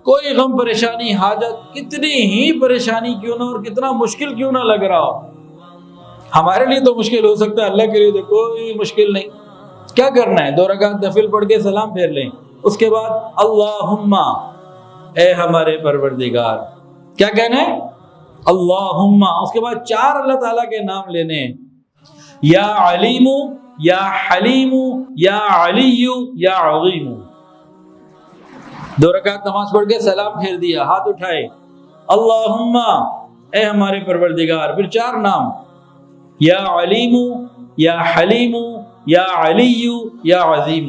کوئی غم پریشانی حاجت کتنی ہی پریشانی کیوں نہ اور کتنا مشکل کیوں نہ لگ رہا ہو، ہمارے لیے تو مشکل ہو سکتا ہے، اللہ کے لیے تو کوئی مشکل نہیں۔ کیا کرنا ہے؟ 2 رکعت نفل پڑھ کے سلام پھیر لیں، اس کے بعد اللہم، اے ہمارے پروردگار، کیا کہنا ہے؟ اللہم۔ اس کے بعد 4 اللہ تعالیٰ کے نام لینے ہیں، یا علیم، یا حلیم، یا علی، یا عظیم۔ 2 رکعت نماز پڑھ کے سلام پھیر دیا، ہاتھ اٹھائے، اللہم، اے ہمارے پروردگار، پھر 4 نام، یا علیم، یا حلیم، یا علی، یا عظیم۔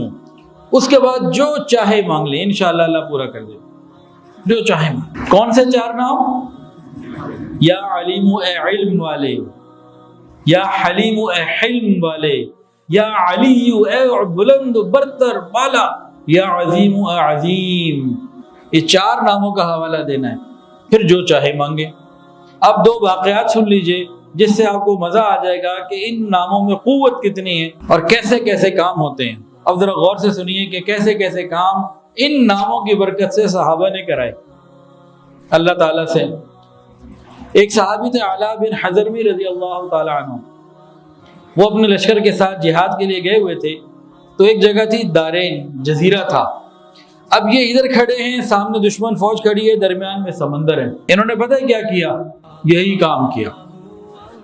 اس کے بعد جو چاہے مانگ لیں، انشاءاللہ اللہ پورا کر دے، جو چاہے مانگ۔ کون سے 4 نام؟ یا علیم اے علم والے، یا حلیم اے حلم والے، یا علی اے بلند برتر بالا، یا عظیم اے عظیم۔ یہ 4 ناموں کا حوالہ دینا ہے، پھر جو چاہے مانگے۔ اب 2 واقعات سن لیجئے جس سے آپ کو مزہ آ جائے گا کہ ان ناموں میں قوت کتنی ہے اور کیسے کیسے کام ہوتے ہیں۔ اب ذرا غور سے سنیے کہ کیسے کیسے کام ان ناموں کی برکت سے صحابہ نے کرائے اللہ تعالیٰ سے۔ ایک صحابی تھے علاء بن حضرمی رضی اللہ تعالیٰ عنہ، وہ اپنے لشکر کے ساتھ جہاد کے لیے گئے ہوئے تھے، تو ایک جگہ تھی دارین، جزیرہ تھا۔ اب یہ ادھر کھڑے ہیں، سامنے دشمن فوج کھڑی ہے، درمیان میں سمندر ہے۔ انہوں نے پتہ ہے کیا کیا؟ یہی کام کیا۔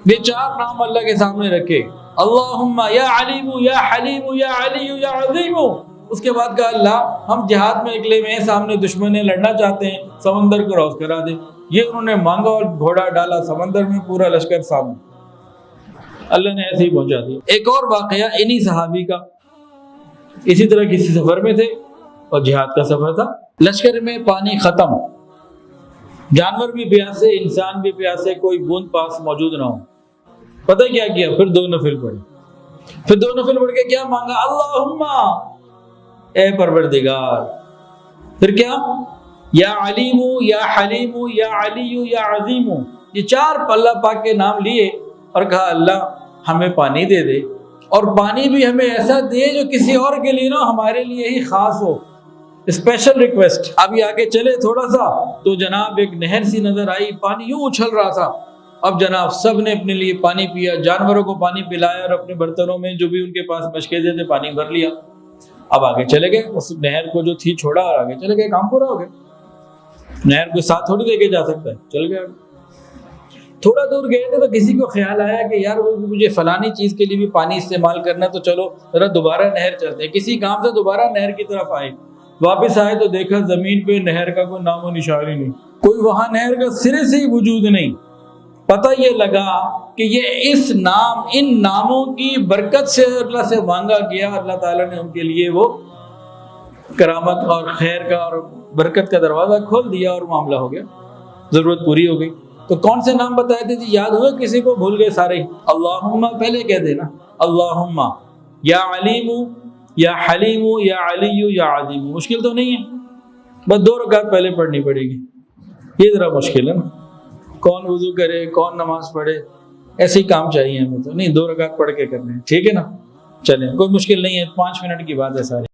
یہ 4 نام اللہ کے سامنے رکھے، اللہم یا علیم، یا حلیم، یا علی، یا عظیم۔ اس کے بعد کہا اللہ ہم جہاد میں نکلے ہوئے ہیں، سامنے دشمن لڑنا چاہتے ہیں، سمندر کو کراس کرا دے۔ یہ انہوں نے مانگا اور گھوڑا ڈالا سمندر میں، پورا لشکر سامنے، اللہ نے ایسے ہی پہنچا دیا۔ ایک اور واقعہ انہی صحابی کا، اسی طرح کسی سفر میں تھے اور جہاد کا سفر تھا، لشکر میں پانی ختم، جانور بھی پیاسے، انسان بھی پیاسے، کوئی بوند پاس موجود نہ ہو۔ پتہ کیا کیا؟ پھر 2 نفل پڑھے، پھر 2 نفل پڑھ کے کیا مانگا؟ اللہم اے پروردگار، پھر کیا؟ یا علیم، یا حلیم، یا علی، یا عظیم۔ یہ 4 اللہ پاک کے نام لیے اور کہا اللہ ہمیں پانی دے دے، اور پانی بھی ہمیں ایسا دے جو کسی اور کے لیے نہ، ہمارے لیے ہی خاص ہو، اسپیشل ریکویسٹ۔ اب یہ آگے چلے تھوڑا سا تو جناب ایک نہر سی نظر آئی، پانی یوں اچھل رہا تھا۔ اب جناب سب نے اپنے لیے پانی پیا، جانوروں کو پانی پلایا اور اپنے برتنوں میں جو بھی ان کے پاس مشکیزیں تھے پانی بھر لیا۔ اب آگے چلے گئے، اس نہر کو جو تھی چھوڑا اور آگے چلے گئے، کام پورا ہو گیا۔ نہر کو ساتھ تھوڑی لے کے جا سکتا ہے، چل گیا۔ تھوڑا دور گئے تھے تو کسی کو خیال آیا کہ یار مجھے فلانی چیز کے لیے بھی پانی استعمال کرنا، تو چلو ذرا دوبارہ نہر چلتے ہیں۔ کسی کام سے دوبارہ نہر کی طرف آئے، واپس آئے تو دیکھا زمین پہ نہر کا کوئی نام و نشان ہی نہیں، کوئی وہاں نہر کا سرے سے ہی وجود نہیں۔ پتہ یہ لگا کہ یہ اس نام، ان ناموں کی برکت سے اللہ سے مانگا گیا، اللہ تعالیٰ نے ان کے لیے وہ کرامت اور خیر کا اور برکت کا دروازہ کھول دیا اور معاملہ ہو گیا، ضرورت پوری ہو گئی۔ تو کون سے نام بتائے تھے جی؟ یاد ہوئے کسی کو؟ بھول گئے سارے ہی؟ اللہم پہلے کہہ دینا، اللہم یا علیم، یا حلیم، یا علی، یا عظیم۔ مشکل تو نہیں ہے، بس 2 رکعت پہلے پڑھنی پڑے گی، یہ ذرا مشکل ہے نا، کون وضو کرے، کون نماز پڑھے، ایسے ہی کام چاہیے ہمیں تو نہیں، 2 رکعت پڑھ کے کرنے ہیں، ٹھیک ہے نا؟ چلیں، کوئی مشکل نہیں ہے، 5 منٹ کی بات ہے ساری۔